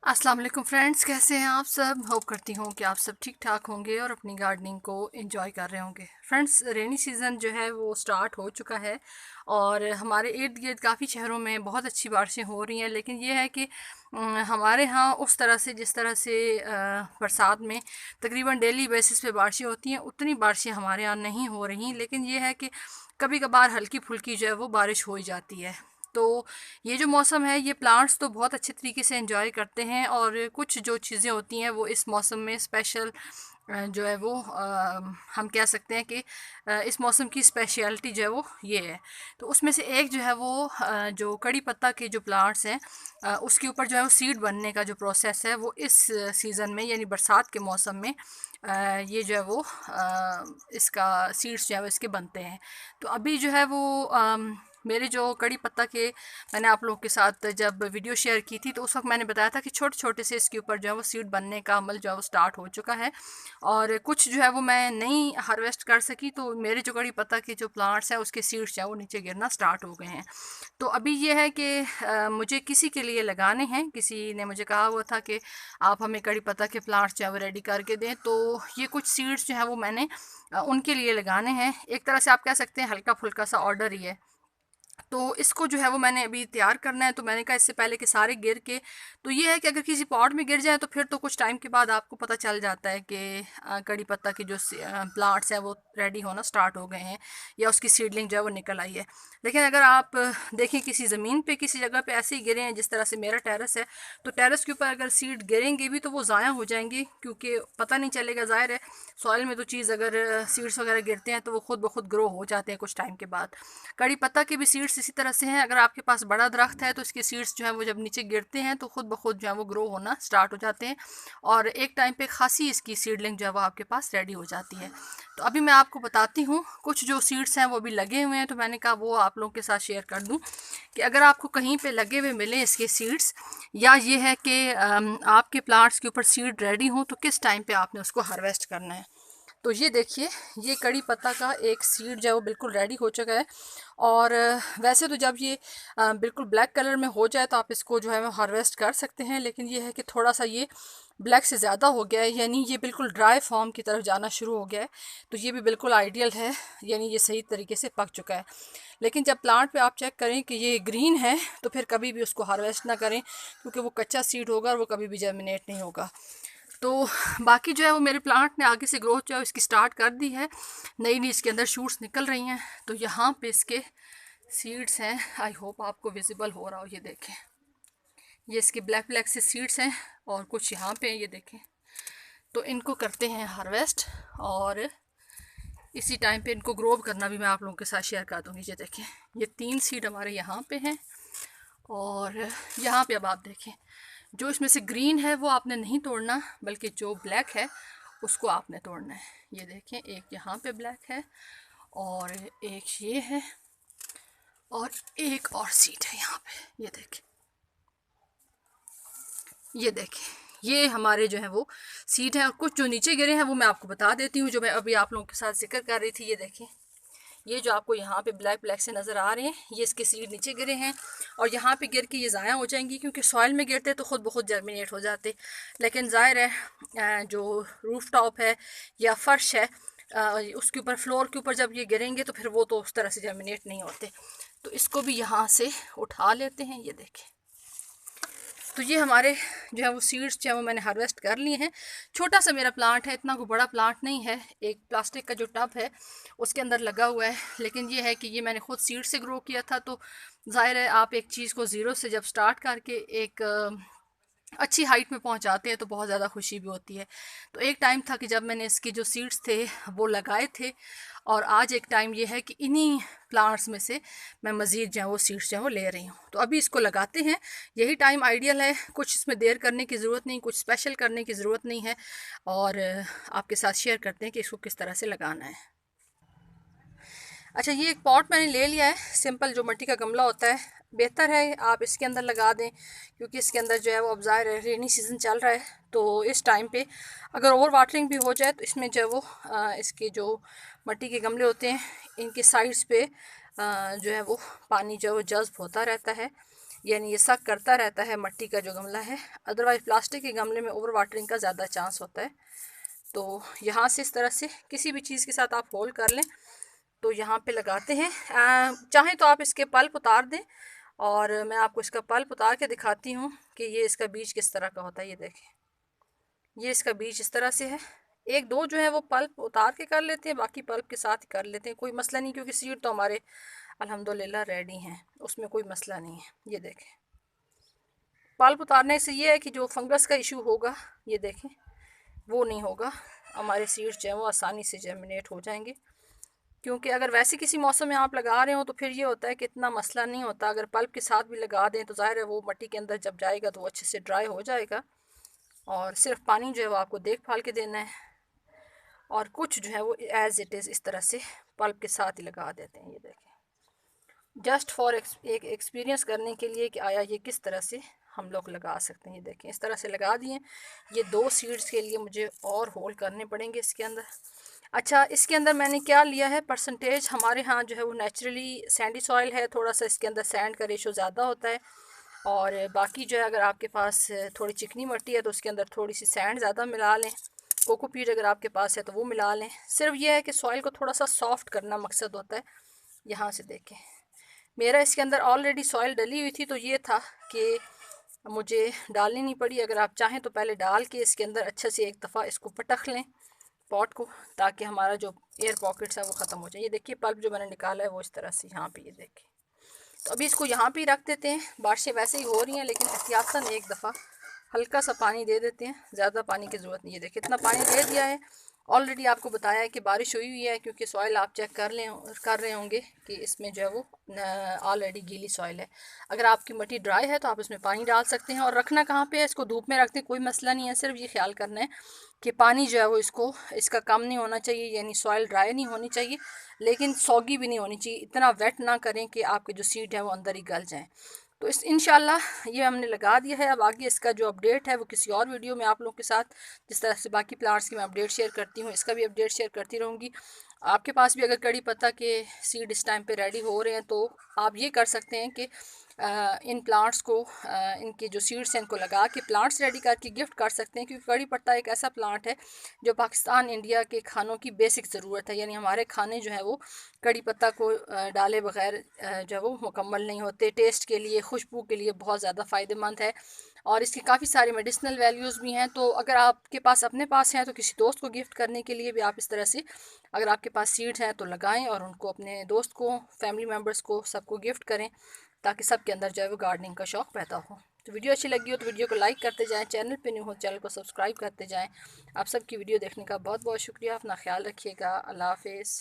अस्सलाम वालेकुम फ्रेंड्स, कैसे हैं आप सब। होप करती हूँ कि आप सब ठीक ठाक होंगे और अपनी गार्डनिंग को एंजॉय कर रहे होंगे। फ्रेंड्स, रेनी सीज़न जो है वो स्टार्ट हो चुका है और हमारे इर्द गिर्द काफ़ी शहरों में बहुत अच्छी बारिशें हो रही हैं। लेकिन ये है कि हमारे यहाँ उस तरह से जिस तरह से बरसात में तकरीबन डेली बेसिस पे बारिशें होती हैं, उतनी बारिशें हमारे यहाँ नहीं हो रही। लेकिन ये है कि कभी कभार हल्की फुल्की जो है वो बारिश हो ही जाती है। तो ये जो मौसम है, ये प्लांट्स तो बहुत अच्छे तरीके से एंजॉय करते हैं और कुछ जो चीज़ें होती हैं वो इस मौसम में स्पेशल जो है वो हम कह सकते हैं कि इस मौसम की स्पेशलिटी जो है वो ये है। तो उसमें से एक जो है वो जो कड़ी पत्ता के जो प्लांट्स हैं, उसके ऊपर जो है वो सीड बनने का जो प्रोसेस है वो इस सीज़न में यानी बरसात के मौसम में ये जो है वो इसका सीड्स जो है वो इसके बनते हैं। तो अभी जो है वो मेरे जो कड़ी पत्ता के मैंने आप लोगों के साथ जब वीडियो शेयर की थी तो उस वक्त मैंने बताया था कि छोटे छोटे से इसके ऊपर जो है वो सीड बनने का अमल जो है वो स्टार्ट हो चुका है और कुछ जो है वो मैं नहीं हार्वेस्ट कर सकी। तो मेरे जो कड़ी पत्ता के जो प्लांट्स हैं उसके सीड्स जो है वो नीचे गिरना स्टार्ट हो गए हैं। तो अभी ये है कि मुझे किसी के लिए लगाने हैं। किसी ने मुझे कहा हुआ था कि आप हमें कड़ी पत्ता के प्लांट्स जो है वो रेडी करके दें। तो ये कुछ सीड्स जो है वो मैंने उनके लिए लगाने हैं। एक तरह से आप कह सकते हैं हल्का फुल्का सा ऑर्डर ही है। तो इसको जो है वो मैंने अभी तैयार करना है। तो मैंने कहा इससे पहले कि सारे गिर के, तो ये है कि अगर किसी पॉट में गिर जाए तो फिर तो कुछ टाइम के बाद आपको पता चल जाता है कि कड़ी पत्ता की जो प्लांट्स हैं वो रेडी होना स्टार्ट हो गए हैं या उसकी सीडलिंग जो है वो निकल आई है। लेकिन अगर आप देखें किसी ज़मीन पे किसी जगह पे ऐसे ही गिरे हैं, जिस तरह से मेरा टेरेस है, तो टेरेस के ऊपर अगर सीड गिरेंगे भी तो वो ज़ाया हो जाएंगी, क्योंकि पता नहीं चलेगा। ज़ाहिर है सॉइल में तो चीज़ अगर सीड्स वगैरह गिरते हैं तो वो खुद ब खुद ग्रो हो जाते हैं कुछ टाइम के बाद। कड़ी पत्ता के भी सीड्स इसी तरह से हैं। अगर आपके पास बड़ा दरख्त है तो इसके सीड्स जो है वो जब नीचे गिरते हैं तो खुद ब खुद जो है वो ग्रो होना स्टार्ट हो जाते हैं और एक टाइम पे खासी इसकी सीडलिंग जो है वो आपके पास रेडी हो जाती है। तो अभी मैं आपको बताती हूँ कुछ जो सीड्स हैं वो भी लगे हुए हैं, तो मैंने कहा वो आप लोगों के साथ शेयर कर दूँ कि अगर आपको कहीं पे लगे हुए मिले इसके सीड्स, या ये है कि आपके प्लांट्स के ऊपर सीड रेडी हो, तो किस टाइम पे आपने उसको हार्वेस्ट करना है। तो ये देखिए, ये कड़ी पत्ता का एक सीड जो है वो बिल्कुल रेडी हो चुका है। और वैसे तो जब ये बिल्कुल ब्लैक कलर में हो जाए तो आप इसको जो है वो हार्वेस्ट कर सकते हैं। लेकिन ये है कि थोड़ा सा ये ब्लैक से ज़्यादा हो गया है, यानी ये बिल्कुल ड्राई फॉर्म की तरफ जाना शुरू हो गया है। तो ये भी बिल्कुल आइडियल है, यानी ये सही तरीके से पक चुका है। लेकिन जब प्लांट पे आप चेक करें कि ये ग्रीन है तो फिर कभी भी उसको हार्वेस्ट ना करें, क्योंकि वो कच्चा सीड होगा और वो कभी भी जर्मिनेट नहीं होगा। तो बाकी जो है वो मेरे प्लांट ने आगे से ग्रोथ जो है इसकी स्टार्ट कर दी है। नई नई इसके अंदर शूट्स निकल रही हैं। तो यहाँ पे इसके सीड्स हैं। आई होप आपको विजिबल हो रहा हो। ये देखें, ये इसके ब्लैक ब्लैक से सीड्स हैं और कुछ यहाँ पे ये देखें। तो इनको करते हैं हार्वेस्ट और इसी टाइम पे इनको ग्रो करना भी मैं आप लोगों के साथ शेयर कर दूँगी। ये देखें, ये 3 सीड हमारे यहाँ पे हैं और यहाँ पे अब आप देखें, जो इसमें से ग्रीन है वो आपने नहीं तोड़ना, बल्कि जो ब्लैक है उसको आपने तोड़ना है। ये देखें, एक यहाँ पे ब्लैक है और एक ये है और एक और सीट है यहाँ पे। ये देखें, ये देखें, ये हमारे जो है वो सीट है। और कुछ जो नीचे गिरे हैं वो मैं आपको बता देती हूँ, जो मैं अभी आप लोगों के साथ जिक्र कर रही थी। ये देखें, ये जो आपको यहाँ पे ब्लैक ब्लैक से नज़र आ रहे हैं, ये इसके सीड नीचे गिरे हैं और यहाँ पे गिर के ये ज़ाया हो जाएंगी, क्योंकि सॉइल में गिरते तो ख़ुद ब खुद जर्मिनेट हो जाते। लेकिन ज़ाहिर है जो रूफ टॉप है या फर्श है, उसके ऊपर फ्लोर के ऊपर जब ये गिरेंगे तो फिर वो तो उस तरह से जर्मिनेट नहीं होते। तो इसको भी यहाँ से उठा लेते हैं। ये देखें, तो ये हमारे जो है वो सीड्स जो है वो मैंने हार्वेस्ट कर लिए हैं। छोटा सा मेरा प्लांट है, इतना कोई बड़ा प्लांट नहीं है। एक प्लास्टिक का जो टब है उसके अंदर लगा हुआ है। लेकिन ये है कि ये मैंने खुद सीड से ग्रो किया था। तो जाहिर है आप एक चीज़ को ज़ीरो से जब स्टार्ट करके एक अच्छी हाइट में पहुंचाते हैं तो बहुत ज़्यादा खुशी भी होती है। तो एक टाइम था कि जब मैंने इसके जो सीड्स थे वो लगाए थे, और आज एक टाइम ये है कि इन्हीं प्लांट्स में से मैं मज़ीद जो है वो सीड्स जो है वो ले रही हूँ। तो अभी इसको लगाते हैं, यही टाइम आइडियल है। कुछ इसमें देर करने की ज़रूरत नहीं, कुछ स्पेशल करने की ज़रूरत नहीं है। और आपके साथ शेयर करते हैं कि इसको किस तरह से लगाना है। अच्छा, ये एक पॉट मैंने ले लिया है, सिंपल जो मिट्टी का गमला होता है। बेहतर है आप इसके अंदर लगा दें, क्योंकि इसके अंदर जो है वो अब ज़ाहिर है रेनी सीज़न चल रहा है, तो इस टाइम पे अगर ओवर वाटरिंग भी हो जाए तो इसमें जो है वो इसके जो मिट्टी के गमले होते हैं इनके साइड्स पे जो है वो पानी जो है वो जज्ब होता रहता है। यानी ये सक करता रहता है मिट्टी का जो गमला है। अदरवाइज़ प्लास्टिक के गमले में ओवर वाटरिंग का ज़्यादा चांस होता है। तो यहाँ से इस तरह से किसी भी चीज़ के साथ आप होल्ड कर लें तो यहाँ पे लगाते हैं। चाहें तो आप इसके पल्प उतार दें, और मैं आपको इसका पल्प उतार के दिखाती हूँ कि ये इसका बीज किस तरह का होता है। ये देखें, ये इसका बीज इस तरह से है। एक दो जो है वो पल्प उतार के कर लेते हैं, बाकी पल्प के साथ ही कर लेते हैं, कोई मसला नहीं, क्योंकि सीड तो हमारे अल्हम्दुलिल्लाह रेडी हैं, उसमें कोई मसला नहीं है। ये देखें, पल्प उतारने से ये है कि जो फंगस का इशू होगा, ये देखें, वो नहीं होगा। हमारे सीड्स जो हैं वो आसानी से जर्मिनेट हो जाएंगे। क्योंकि अगर वैसे किसी मौसम में आप लगा रहे हो तो फिर ये होता है कि इतना मसला नहीं होता। अगर पल्प के साथ भी लगा दें तो ज़ाहिर है वो मिट्टी के अंदर जब जाएगा तो वो अच्छे से ड्राई हो जाएगा, और सिर्फ पानी जो है वो आपको देखभाल के देना है। और कुछ जो है वो एज़ इट इज़ इस तरह से पल्प के साथ ही लगा देते हैं। ये देखें, जस्ट फॉर एक एक्सपीरियंस करने के लिए कि आया ये किस तरह से हम लोग लगा सकते हैं। ये देखें, इस तरह से लगा दिए। ये 2 सीड्स के लिए मुझे और होल करने पड़ेंगे इसके अंदर। अच्छा, इसके अंदर मैंने क्या लिया है परसेंटेज, हमारे यहाँ जो है वो नेचुरली सैंडी सॉइल है, थोड़ा सा इसके अंदर सैंड का रेशो ज़्यादा होता है। और बाकी जो है अगर आपके पास थोड़ी चिकनी मिट्टी है तो उसके अंदर थोड़ी सी सैंड ज़्यादा मिला लें। कोकोपीट अगर आपके पास है तो वो मिला लें। सिर्फ ये है कि सॉइल को थोड़ा सा सॉफ्ट करना मकसद होता है। यहाँ से देखें, मेरा इसके अंदर ऑलरेडी सॉइल डली हुई थी, तो ये था कि मुझे डालनी नहीं पड़ी। अगर आप चाहें तो पहले डाल के इसके अंदर अच्छे से एक दफ़ा इसको पटक लें पॉट को, ताकि हमारा जो एयर पॉकेट्स है वो ख़त्म हो जाए। ये देखिए पल्प जो मैंने निकाला है वो इस तरह से यहाँ पे, ये देखिए। तो अभी इसको यहाँ पे ही रख देते हैं। बारिशें वैसे ही हो रही हैं, लेकिन एहतियातन एक दफ़ा हल्का सा पानी दे देते हैं, ज़्यादा पानी की ज़रूरत नहीं है। देखिए इतना पानी दे दिया है। ऑलरेडी आपको बताया है कि बारिश हुई हुई है, क्योंकि सॉइल आप चेक कर रहे होंगे कि इसमें जो है वो ऑलरेडी गीली सॉइल है। अगर आपकी मिट्टी ड्राई है तो आप इसमें पानी डाल सकते हैं। और रखना कहाँ पे है, इसको धूप में रखते हैं, कोई मसला नहीं है। सिर्फ ये ख्याल करना है कि पानी जो है वो इसका कम नहीं होना चाहिए, यानी सॉइल ड्राई नहीं होनी चाहिए, लेकिन सॉगी भी नहीं होनी चाहिए। इतना वेट ना करें कि आपके जो सीड है वो अंदर ही गल जाएँ। तो इस इंशाल्लाह ये हमने लगा दिया है। अब आगे इसका जो अपडेट है वो किसी और वीडियो में आप लोगों के साथ, जिस तरह से बाकी प्लांट्स की मैं अपडेट शेयर करती हूँ, इसका भी अपडेट शेयर करती रहूँगी। आपके पास भी अगर कड़ी पत्ता के सीड इस टाइम पे रेडी हो रहे हैं तो आप ये कर सकते हैं कि इन प्लांट्स को इनके जो सीड्स हैं इनको लगा के प्लांट्स रेडी करके गिफ्ट कर सकते हैं। क्योंकि कड़ी पत्ता एक ऐसा प्लांट है जो पाकिस्तान इंडिया के खानों की बेसिक ज़रूरत है, यानी हमारे खाने जो है वो कड़ी पत्ता को डाले बगैर जो है वो मुकम्मल नहीं होते। टेस्ट के लिए, खुशबू के लिए बहुत ज़्यादा फ़ायदेमंद है, और इसके काफ़ी सारे मेडिसिनल वैल्यूज़ भी हैं। तो अगर आपके पास अपने पास हैं तो किसी दोस्त को गिफ्ट करने के लिए भी आप इस तरह से, अगर आपके पास सीड्स हैं तो लगाएं और उनको अपने दोस्त को, फैमिली मेम्बर्स को, सबको गिफ्ट करें, ताकि सबके अंदर जो है वो गार्डनिंग का शौक़ पैदा हो। तो वीडियो अच्छी लगी हो तो वीडियो को लाइक करते जाएं, चैनल पे न्यू हो चैनल को सब्सक्राइब करते जाएं। आप सबकी वीडियो देखने का बहुत बहुत शुक्रिया। अपना ख्याल रखिएगा। अल्लाह हाफिज़।